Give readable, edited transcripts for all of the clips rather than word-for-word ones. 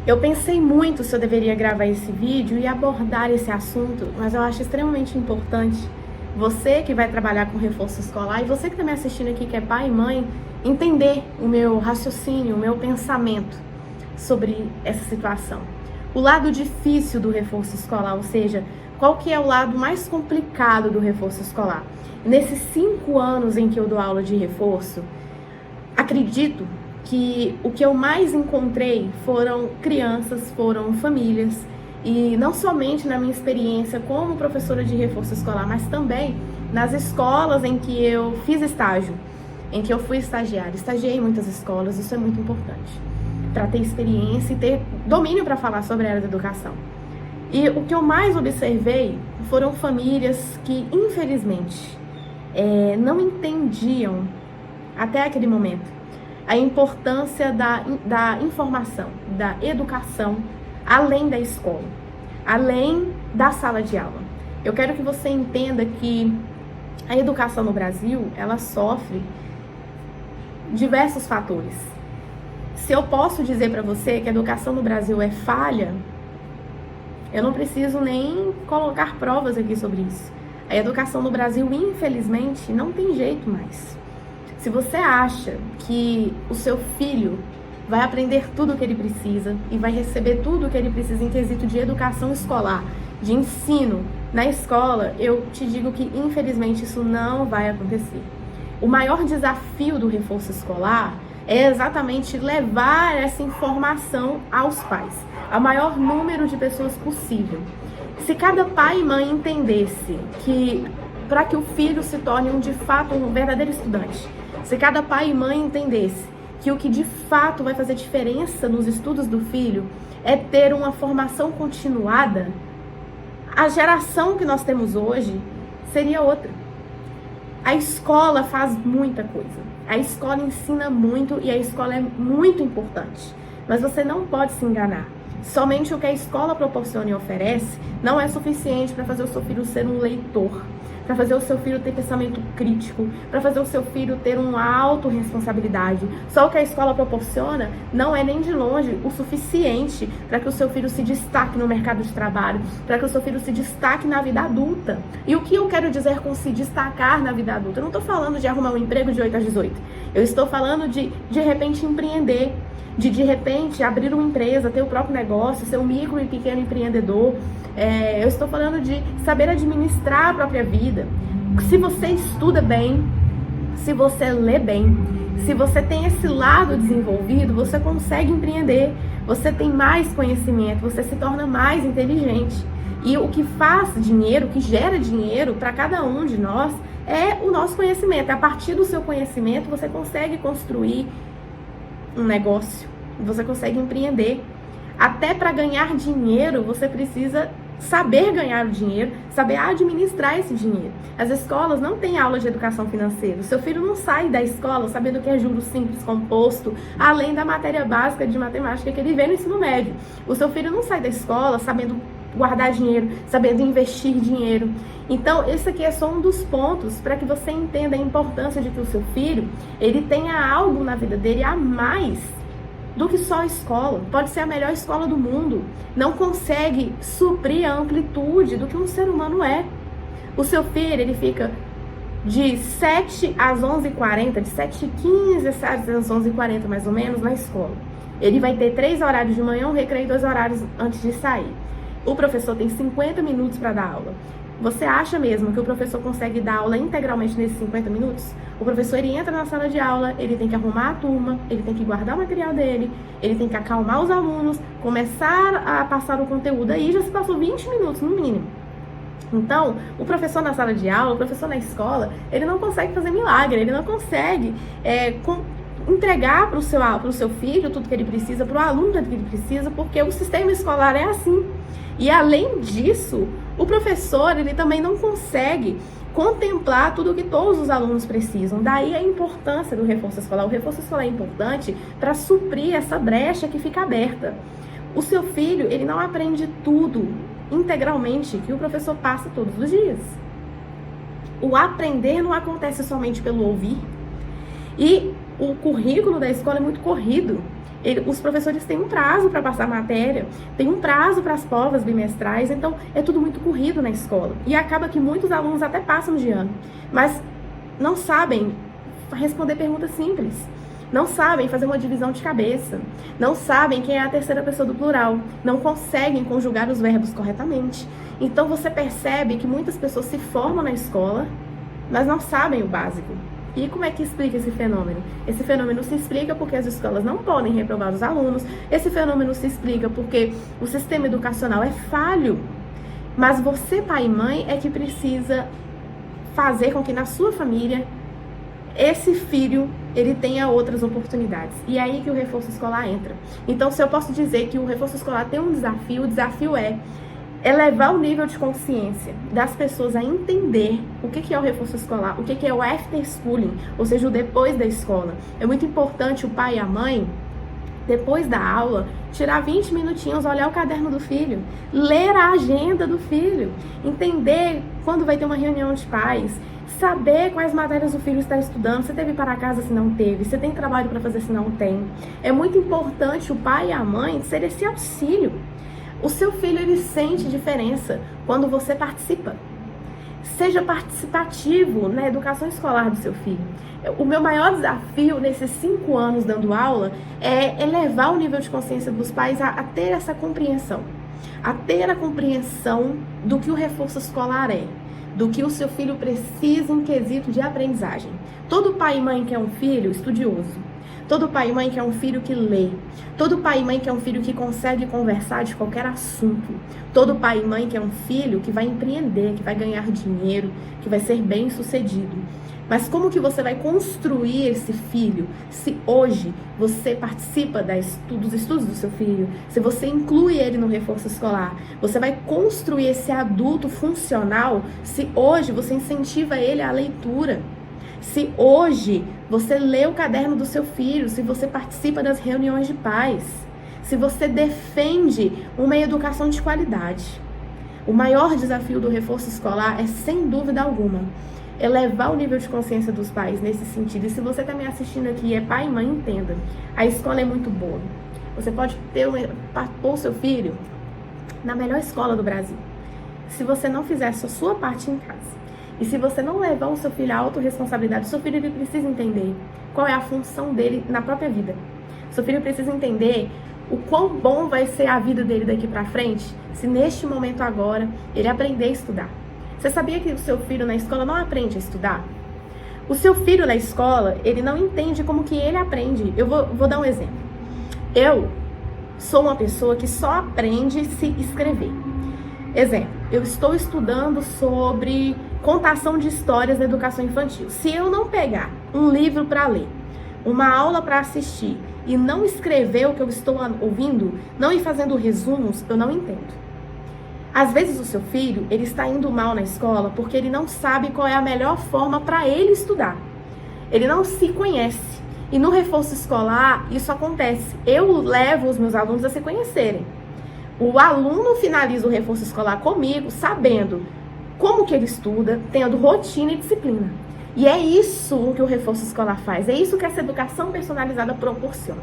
Eu pensei muito se eu deveria gravar esse vídeo e abordar esse assunto, mas eu acho extremamente importante você que vai trabalhar com reforço escolar e você que está me assistindo aqui, que é pai e mãe, entender o meu raciocínio, o meu pensamento sobre essa situação. O lado difícil do reforço escolar, ou seja, qual que é o lado mais complicado do reforço escolar? Nesses 5 anos em que eu dou aula de reforço, acredito que o que eu mais encontrei foram crianças, foram famílias, e não somente na minha experiência como professora de reforço escolar, mas também nas escolas em que eu fiz estágio, em que eu fui estagiária. Estagiei em muitas escolas, isso é muito importante, para ter experiência e ter domínio para falar sobre a área da educação. E o que eu mais observei foram famílias que, infelizmente, não entendiam, até aquele momento, a importância da informação, da educação, além da escola, além da sala de aula. Eu quero que você entenda que a educação no Brasil, ela sofre diversos fatores. Se eu posso dizer para você que a educação no Brasil é falha, eu não preciso nem colocar provas aqui sobre isso. A educação no Brasil, infelizmente, não tem jeito mais. Se você acha que o seu filho vai aprender tudo o que ele precisa e vai receber tudo o que ele precisa em quesito de educação escolar, de ensino na escola, eu te digo que, infelizmente, isso não vai acontecer. O maior desafio do reforço escolar é exatamente levar essa informação aos pais, ao maior número de pessoas possível. Se cada pai e mãe entendesse que, para que o filho se torne de fato um verdadeiro estudante, se cada pai e mãe entendesse que o que de fato vai fazer diferença nos estudos do filho é ter uma formação continuada, a geração que nós temos hoje seria outra. A escola faz muita coisa, a escola ensina muito e a escola é muito importante, mas você não pode se enganar. Somente o que a escola proporciona e oferece não é suficiente para fazer o seu filho ser um leitor, para fazer o seu filho ter pensamento crítico, para fazer o seu filho ter uma autorresponsabilidade. Só o que a escola proporciona não é nem de longe o suficiente para que o seu filho se destaque no mercado de trabalho, para que o seu filho se destaque na vida adulta. E o que eu quero dizer com se destacar na vida adulta? Eu não estou falando de arrumar um emprego de 8 às 18. Eu estou falando de repente, empreender, de repente, abrir uma empresa, ter o próprio negócio, ser um micro e pequeno empreendedor. Eu estou falando de saber administrar a própria vida. Se você estuda bem, se você lê bem, se você tem esse lado desenvolvido, você consegue empreender, você tem mais conhecimento, você se torna mais inteligente. E o que faz dinheiro, o que gera dinheiro para cada um de nós é o nosso conhecimento. A partir do seu conhecimento, você consegue construir um negócio, você consegue empreender. Até para ganhar dinheiro, você precisa saber ganhar o dinheiro, saber administrar esse dinheiro. As escolas não têm aula de educação financeira. O seu filho não sai da escola sabendo o que é juros simples, composto, além da matéria básica de matemática que ele vê no ensino médio. O seu filho não sai da escola sabendo guardar dinheiro, sabendo investir dinheiro. Então, esse aqui é só um dos pontos para que você entenda a importância de que o seu filho, ele tenha algo na vida dele a mais do que só a escola. Pode ser a melhor escola do mundo, não consegue suprir a amplitude do que um ser humano é. O seu filho, ele fica de 7 às 11h40, de 7h15 às 11h40 mais ou menos na escola. Ele vai ter 3 horários de manhã, um recreio e 2 horários antes de sair. O professor tem 50 minutos para dar aula. Você acha mesmo que o professor consegue dar aula integralmente nesses 50 minutos? O professor, ele entra na sala de aula, ele tem que arrumar a turma, ele tem que guardar o material dele, ele tem que acalmar os alunos, começar a passar o conteúdo. Aí já se passou 20 minutos, no mínimo. Então, o professor na sala de aula, o professor na escola, ele não consegue fazer milagre, ele não consegue entregar para o seu filho tudo que ele precisa, para o aluno tudo que ele precisa, porque o sistema escolar é assim. E além disso, o professor, ele também não consegue contemplar tudo o que todos os alunos precisam. Daí a importância do reforço escolar. O reforço escolar é importante para suprir essa brecha que fica aberta. O seu filho, ele não aprende tudo integralmente que o professor passa todos os dias. O aprender não acontece somente pelo ouvir. E o currículo da escola é muito corrido. Os professores têm um prazo para passar a matéria, tem um prazo para as provas bimestrais, então é tudo muito corrido na escola. E acaba que muitos alunos até passam de ano, mas não sabem responder perguntas simples, não sabem fazer uma divisão de cabeça, não sabem quem é a terceira pessoa do plural, não conseguem conjugar os verbos corretamente. Então você percebe que muitas pessoas se formam na escola, mas não sabem o básico. E como é que explica esse fenômeno? Esse fenômeno se explica porque as escolas não podem reprovar os alunos, esse fenômeno se explica porque o sistema educacional é falho. Mas você, pai e mãe, é que precisa fazer com que na sua família esse filho ele tenha outras oportunidades. E é aí que o reforço escolar entra. Então, se eu posso dizer que o reforço escolar tem um desafio, o desafio é elevar o nível de consciência das pessoas a entender o que é o reforço escolar, o que é o after schooling, ou seja, o depois da escola. É muito importante o pai e a mãe, depois da aula, tirar 20 minutinhos, olhar o caderno do filho, ler a agenda do filho, entender quando vai ter uma reunião de pais, saber quais matérias o filho está estudando, se teve para casa, se não teve, se tem trabalho para fazer, se não tem. É muito importante o pai e a mãe ser esse auxílio. O seu filho, ele sente diferença quando você participa. Seja participativo na educação escolar do seu filho. O meu maior desafio nesses 5 anos dando aula é elevar o nível de consciência dos pais a ter essa compreensão. A ter a compreensão do que o reforço escolar é, do que o seu filho precisa em quesito de aprendizagem. Todo pai e mãe quer um filho estudioso. Todo pai e mãe quer um filho que lê. Todo pai e mãe quer um filho que consegue conversar de qualquer assunto. Todo pai e mãe quer um filho que vai empreender, que vai ganhar dinheiro, que vai ser bem sucedido. Mas como que você vai construir esse filho se hoje você participa dos estudos do seu filho, se você inclui ele no reforço escolar? Você vai construir esse adulto funcional se hoje você incentiva ele à leitura. Se hoje você lê o caderno do seu filho, se você participa das reuniões de pais, se você defende uma educação de qualidade. O maior desafio do reforço escolar é, sem dúvida alguma, elevar o nível de consciência dos pais nesse sentido. E se você está me assistindo aqui e é pai e mãe, entenda, a escola é muito boa. Você pode pôr o seu filho na melhor escola do Brasil. Se você não fizer a sua parte em casa, e se você não levar o seu filho à autorresponsabilidade, o seu filho ele precisa entender qual é a função dele na própria vida. O seu filho precisa entender o quão bom vai ser a vida dele daqui pra frente, se neste momento agora ele aprender a estudar. Você sabia que o seu filho na escola não aprende a estudar? O seu filho na escola, ele não entende como que ele aprende. Eu vou dar um exemplo. Eu sou uma pessoa que só aprende se escrever. Exemplo, eu estou estudando sobre contação de histórias na educação infantil. Se eu não pegar um livro para ler, uma aula para assistir e não escrever o que eu estou ouvindo, não ir fazendo resumos, eu não entendo. Às vezes o seu filho, ele está indo mal na escola porque ele não sabe qual é a melhor forma para ele estudar. Ele não se conhece. E no reforço escolar, isso acontece. Eu levo os meus alunos a se conhecerem. O aluno finaliza o reforço escolar comigo, sabendo como que ele estuda, tendo rotina e disciplina. E é isso que o reforço escolar faz, é isso que essa educação personalizada proporciona.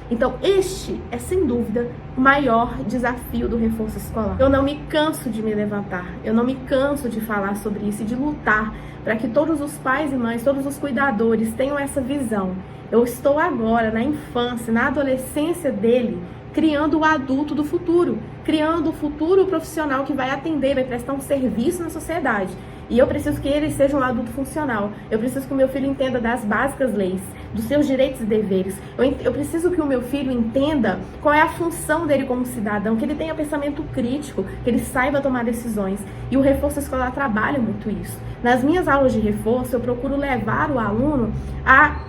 Então, este é, sem dúvida, o maior desafio do reforço escolar. Eu não me canso de me levantar, eu não me canso de falar sobre isso e de lutar para que todos os pais e mães, todos os cuidadores tenham essa visão. Eu estou agora, na infância, na adolescência dele, criando o adulto do futuro, criando o futuro profissional que vai atender, vai prestar um serviço na sociedade. E eu preciso que ele seja um adulto funcional. Eu preciso que o meu filho entenda das básicas leis, dos seus direitos e deveres. Eu preciso que o meu filho entenda qual é a função dele como cidadão, que ele tenha pensamento crítico, que ele saiba tomar decisões. E o reforço escolar trabalha muito isso. Nas minhas aulas de reforço, eu procuro levar o aluno a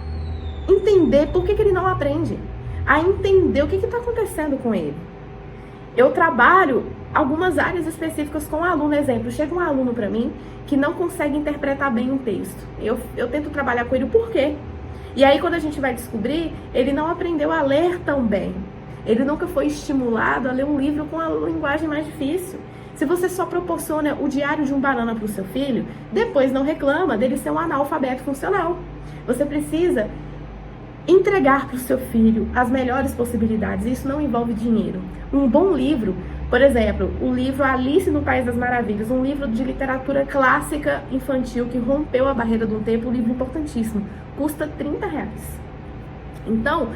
entender por que ele não aprende, a entender o que está acontecendo com ele. Eu trabalho algumas áreas específicas com o aluno. Exemplo, chega um aluno para mim que não consegue interpretar bem um texto. Eu tento trabalhar com ele o porquê. E aí, quando a gente vai descobrir, ele não aprendeu a ler tão bem. Ele nunca foi estimulado a ler um livro com a linguagem mais difícil. Se você só proporciona o Diário de um Banana para o seu filho, depois não reclama dele ser um analfabeto funcional. Você precisa entregar para o seu filho as melhores possibilidades. Isso não envolve dinheiro. Um bom livro, por exemplo, o livro Alice no País das Maravilhas, um livro de literatura clássica infantil que rompeu a barreira do tempo, um livro importantíssimo, custa R$30. Então,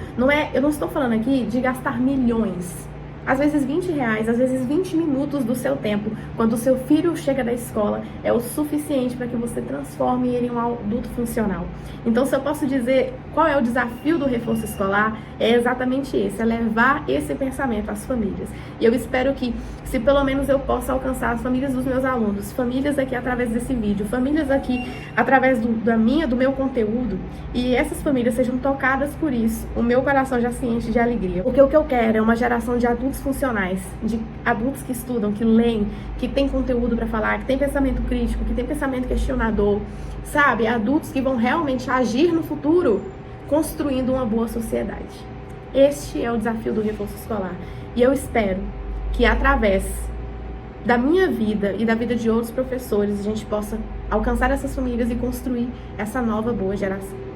eu não estou falando aqui de gastar milhões. Às vezes R$20, às vezes 20 minutos do seu tempo, quando o seu filho chega da escola, é o suficiente para que você transforme ele em um adulto funcional. Então, se eu posso dizer qual é o desafio do reforço escolar, é exatamente esse, é levar esse pensamento às famílias. E eu espero que, se pelo menos eu possa alcançar as famílias dos meus alunos, famílias aqui através desse vídeo, famílias aqui através do meu conteúdo, e essas famílias sejam tocadas por isso, o meu coração já se enche de alegria. Porque o que eu quero é uma geração de adultos funcionais, de adultos que estudam, que leem, que tem conteúdo para falar, que tem pensamento crítico, que tem pensamento questionador, sabe? Adultos que vão realmente agir no futuro, construindo uma boa sociedade. Este é o desafio do reforço escolar. E eu espero que através da minha vida e da vida de outros professores, a gente possa alcançar essas famílias e construir essa nova boa geração.